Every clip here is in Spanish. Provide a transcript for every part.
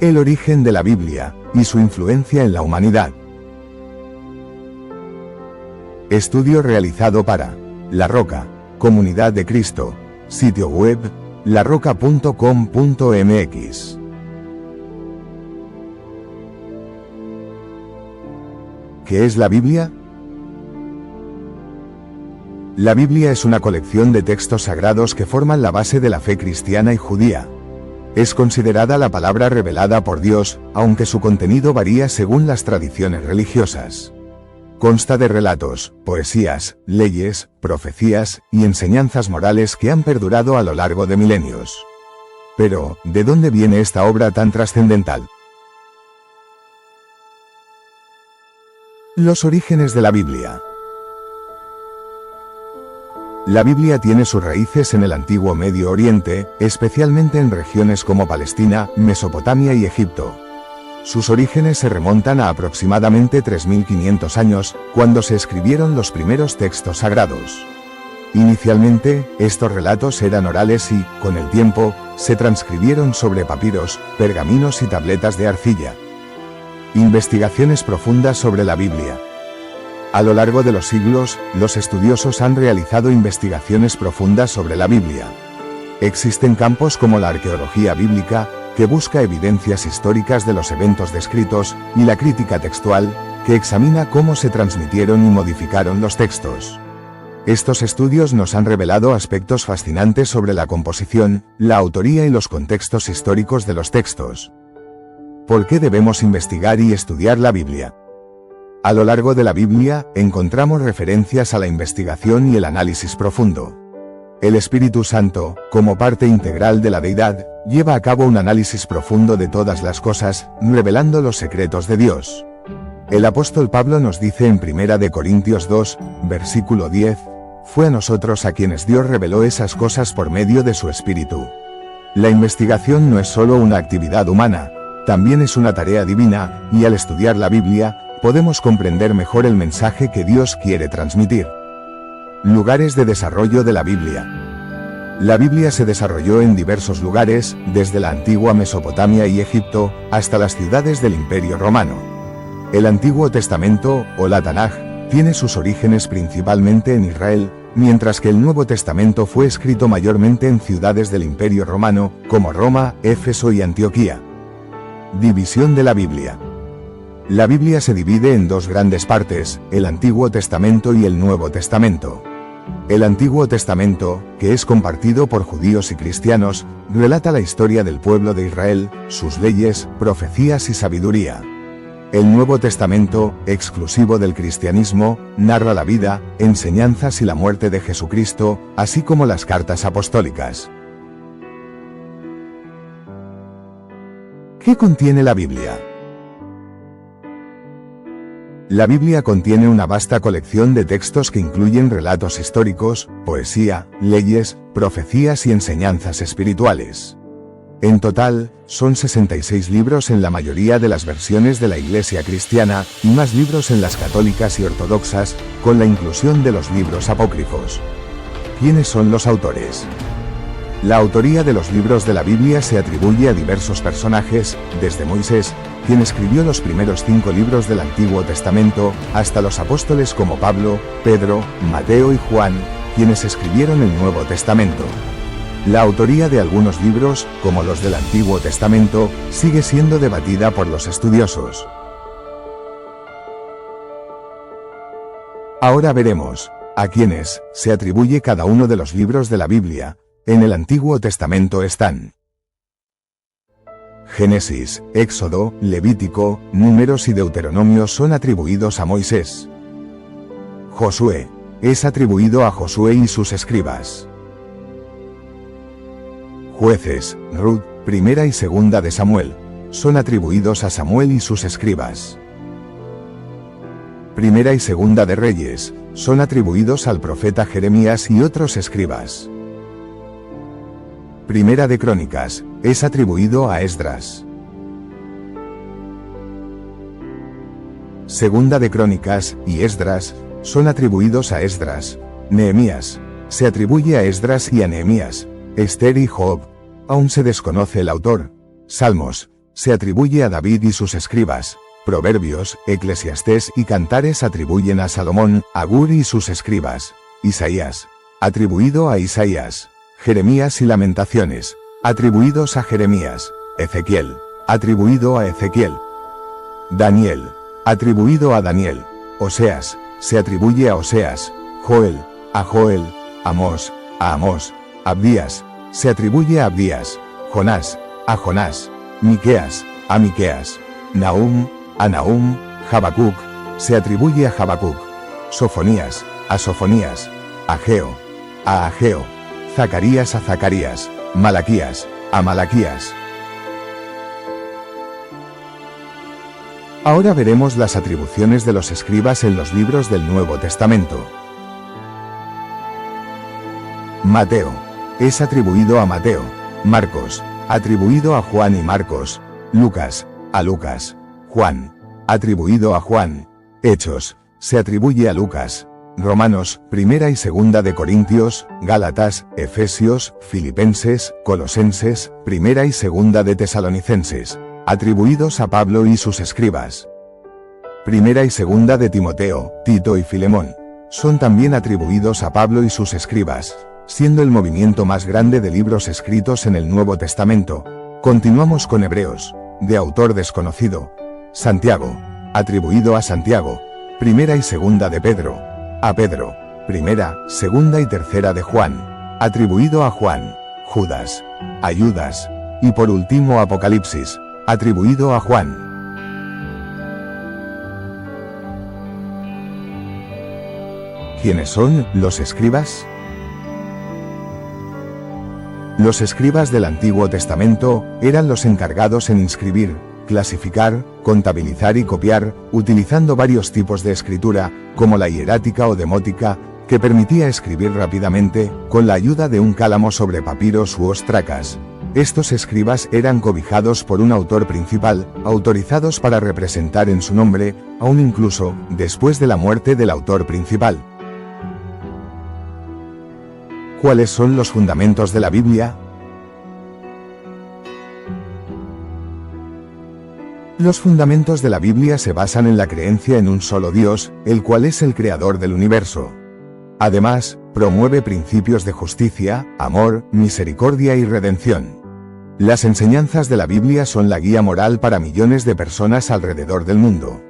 El origen de la Biblia y su influencia en la humanidad. Estudio realizado para La Roca, Comunidad de Cristo, sitio web, larroca.com.mx. ¿Qué es la Biblia? La Biblia es una colección de textos sagrados que forman la base de la fe cristiana y judía. Es considerada la palabra revelada por Dios, aunque su contenido varía según las tradiciones religiosas. Consta de relatos, poesías, leyes, profecías y enseñanzas morales que han perdurado a lo largo de milenios. Pero, ¿de dónde viene esta obra tan trascendental? Los orígenes de la Biblia. La Biblia tiene sus raíces en el antiguo Medio Oriente, especialmente en regiones como Palestina, Mesopotamia y Egipto. Sus orígenes se remontan a aproximadamente 3500 años, cuando se escribieron los primeros textos sagrados. Inicialmente, estos relatos eran orales y, con el tiempo, se transcribieron sobre papiros, pergaminos y tabletas de arcilla. Investigaciones profundas sobre la Biblia. A lo largo de los siglos, los estudiosos han realizado investigaciones profundas sobre la Biblia. Existen campos como la arqueología bíblica, que busca evidencias históricas de los eventos descritos, y la crítica textual, que examina cómo se transmitieron y modificaron los textos. Estos estudios nos han revelado aspectos fascinantes sobre la composición, la autoría y los contextos históricos de los textos. ¿Por qué debemos investigar y estudiar la Biblia? A lo largo de la Biblia, encontramos referencias a la investigación y el análisis profundo. El Espíritu Santo, como parte integral de la deidad, lleva a cabo un análisis profundo de todas las cosas, revelando los secretos de Dios. El apóstol Pablo nos dice en 1 Corintios 2, versículo 10, «Fue a nosotros a quienes Dios reveló esas cosas por medio de su Espíritu». La investigación no es solo una actividad humana, también es una tarea divina, y al estudiar la Biblia, podemos comprender mejor el mensaje que Dios quiere transmitir. Lugares de desarrollo de la Biblia. La Biblia se desarrolló en diversos lugares, desde la antigua Mesopotamia y Egipto, hasta las ciudades del Imperio Romano. El Antiguo Testamento, o la Tanaj, tiene sus orígenes principalmente en Israel, mientras que el Nuevo Testamento fue escrito mayormente en ciudades del Imperio Romano, como Roma, Éfeso y Antioquía. División de la Biblia. La Biblia se divide en dos grandes partes, el Antiguo Testamento y el Nuevo Testamento. El Antiguo Testamento, que es compartido por judíos y cristianos, relata la historia del pueblo de Israel, sus leyes, profecías y sabiduría. El Nuevo Testamento, exclusivo del cristianismo, narra la vida, enseñanzas y la muerte de Jesucristo, así como las cartas apostólicas. ¿Qué contiene la Biblia? La Biblia contiene una vasta colección de textos que incluyen relatos históricos, poesía, leyes, profecías y enseñanzas espirituales. En total, son 66 libros en la mayoría de las versiones de la Iglesia cristiana, y más libros en las católicas y ortodoxas, con la inclusión de los libros apócrifos. ¿Quiénes son los autores? La autoría de los libros de la Biblia se atribuye a diversos personajes, desde Moisés, quien escribió los primeros 5 libros del Antiguo Testamento, hasta los apóstoles como Pablo, Pedro, Mateo y Juan, quienes escribieron el Nuevo Testamento. La autoría de algunos libros, como los del Antiguo Testamento, sigue siendo debatida por los estudiosos. Ahora veremos a quiénes se atribuye cada uno de los libros de la Biblia. En el Antiguo Testamento están Génesis, Éxodo, Levítico, Números y Deuteronomio son atribuidos a Moisés. Josué es atribuido a Josué y sus escribas. Jueces, Ruth, Primera y Segunda de Samuel, son atribuidos a Samuel y sus escribas. Primera y Segunda de Reyes, son atribuidos al profeta Jeremías y otros escribas. Primera de Crónicas, es atribuido a Esdras. Segunda de Crónicas y Esdras, son atribuidos a Esdras, Nehemías. Se atribuye a Esdras y a Nehemías. Esther y Job. Aún se desconoce el autor. Salmos. Se atribuye a David y sus escribas. Proverbios, Eclesiastés y Cantares atribuyen a Salomón, Agur y sus escribas. Isaías. Atribuido a Isaías. Jeremías y Lamentaciones. Atribuidos a Jeremías. Ezequiel. Atribuido a Ezequiel. Daniel. Atribuido a Daniel. Oseas. Se atribuye a Oseas. Joel. A Joel. Amós. A Amós. Abdías. Se atribuye a Abdías. Jonás. A Jonás. Miqueas. A Miqueas. Nahum. A Nahum. Habacuc. Se atribuye a Habacuc. Sofonías. A Sofonías. Ageo. A Ageo. Zacarías a Zacarías. Malaquías. A Malaquías. Ahora veremos las atribuciones de los escribas en los libros del Nuevo Testamento. Mateo. Es atribuido a Mateo. Marcos. Atribuido a Juan y Marcos. Lucas. A Lucas. Juan. Atribuido a Juan. Hechos. Se atribuye a Lucas. Romanos, Primera y Segunda de Corintios, Gálatas, Efesios, Filipenses, Colosenses, Primera y Segunda de Tesalonicenses. Atribuidos a Pablo y sus escribas. Primera y Segunda de Timoteo, Tito y Filemón. Son también atribuidos a Pablo y sus escribas, siendo el movimiento más grande de libros escritos en el Nuevo Testamento. Continuamos con Hebreos, de autor desconocido. Santiago. Atribuido a Santiago. Primera y Segunda de Pedro. A Pedro. Primera, Segunda y Tercera de Juan. Atribuido a Juan. Judas. A Judas. Y por último Apocalipsis. Atribuido a Juan. ¿Quiénes son los escribas? Los escribas del Antiguo Testamento eran los encargados en inscribir, clasificar, contabilizar y copiar, utilizando varios tipos de escritura, como la hierática o demótica, que permitía escribir rápidamente, con la ayuda de un cálamo sobre papiros u ostracas. Estos escribas eran cobijados por un autor principal, autorizados para representar en su nombre, aún incluso, después de la muerte del autor principal. ¿Cuáles son los fundamentos de la Biblia? Los fundamentos de la Biblia se basan en la creencia en un solo Dios, el cual es el creador del universo. Además, promueve principios de justicia, amor, misericordia y redención. Las enseñanzas de la Biblia son la guía moral para millones de personas alrededor del mundo.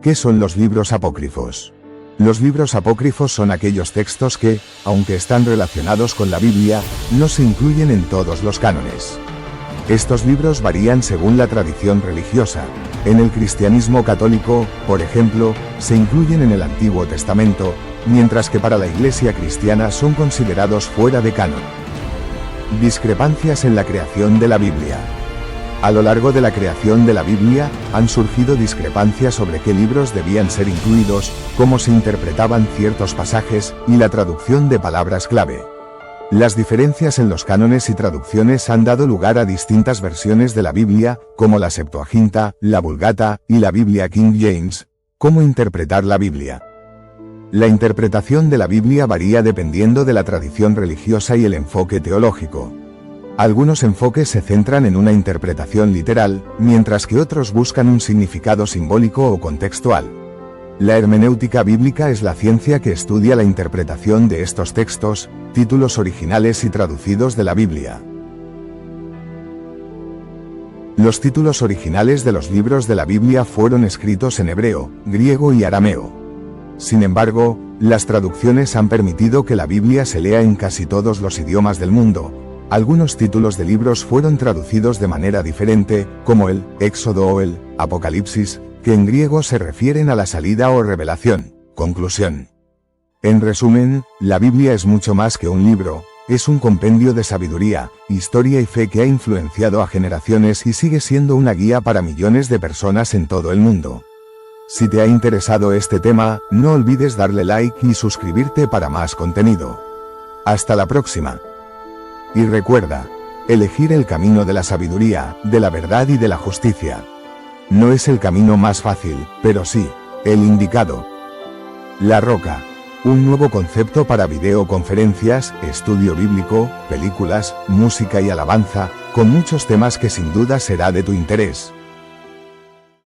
¿Qué son los libros apócrifos? Los libros apócrifos son aquellos textos que, aunque están relacionados con la Biblia, no se incluyen en todos los cánones. Estos libros varían según la tradición religiosa. En el cristianismo católico, por ejemplo, se incluyen en el Antiguo Testamento, mientras que para la Iglesia cristiana son considerados fuera de canon. Discrepancias en la creación de la Biblia. A lo largo de la creación de la Biblia, han surgido discrepancias sobre qué libros debían ser incluidos, cómo se interpretaban ciertos pasajes, y la traducción de palabras clave. Las diferencias en los cánones y traducciones han dado lugar a distintas versiones de la Biblia, como la Septuaginta, la Vulgata, y la Biblia King James. ¿Cómo interpretar la Biblia? La interpretación de la Biblia varía dependiendo de la tradición religiosa y el enfoque teológico. Algunos enfoques se centran en una interpretación literal, mientras que otros buscan un significado simbólico o contextual. La hermenéutica bíblica es la ciencia que estudia la interpretación de estos textos, títulos originales y traducidos de la Biblia. Los títulos originales de los libros de la Biblia fueron escritos en hebreo, griego y arameo. Sin embargo, las traducciones han permitido que la Biblia se lea en casi todos los idiomas del mundo. Algunos títulos de libros fueron traducidos de manera diferente, como el Éxodo o el Apocalipsis, que en griego se refieren a la salida o revelación. Conclusión. En resumen, la Biblia es mucho más que un libro, es un compendio de sabiduría, historia y fe que ha influenciado a generaciones y sigue siendo una guía para millones de personas en todo el mundo. Si te ha interesado este tema, no olvides darle like y suscribirte para más contenido. Hasta la próxima. Y recuerda, elegir el camino de la sabiduría, de la verdad y de la justicia. No es el camino más fácil, pero sí, el indicado. La Roca. Un nuevo concepto para videoconferencias, estudio bíblico, películas, música y alabanza, con muchos temas que sin duda será de tu interés.